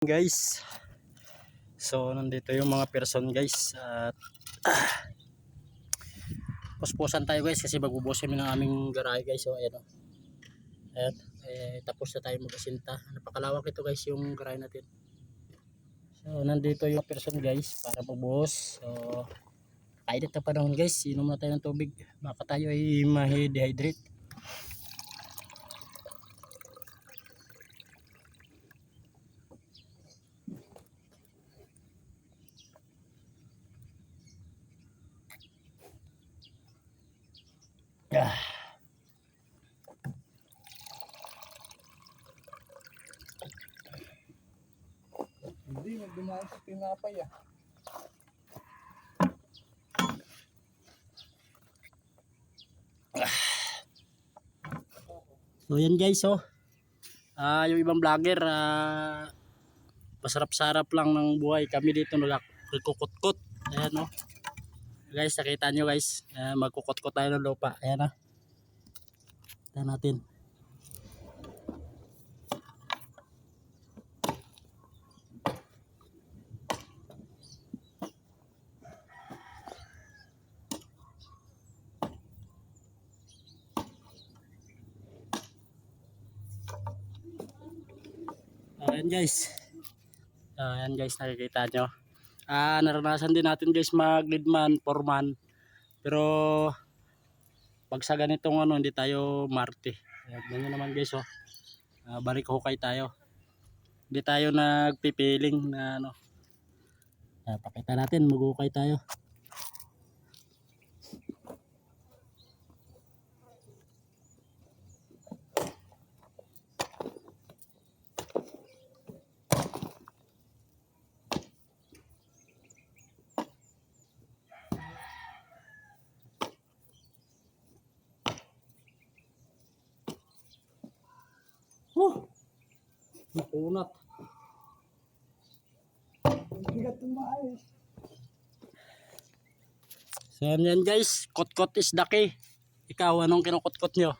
Guys, so nandito yung mga person guys at puspusan tayo guys kasi magbubuhos kami ng aming garahe guys. So ayan o, ayan, tapos na tayo mag-asinta. Napakalawak ito guys yung garahe natin. So nandito yung person guys para magbuhos. So kainit na panahon guys, inom na tayo ng tubig, baka tayo ay ma-dehydrate. Hindi, nagdumaan sa tinapay ah. So yan guys oh. Yung ibang vlogger masarap-sarap lang ng buhay. Kami dito nagkukutkot. Ayan oh. Guys, nakita nyo guys. Magkukutkot tayo ng lupa. Ayan ah. Tignan natin. Ayan guys. Ayan guys, nakikita nyo. Naranasan din natin guys mag-lead man, foreman. Pero pag sa ganitong ano, hindi tayo marte. Ayan, ganyan naman guys oh. Balik hukay tayo. Hindi tayo nagpipiling na ano. Pakita natin, maghukay tayo. Nakunat. Bigat tumaayos. So yan guys, kot-kot is the key. Ikaw, anong kinukutkot nyo?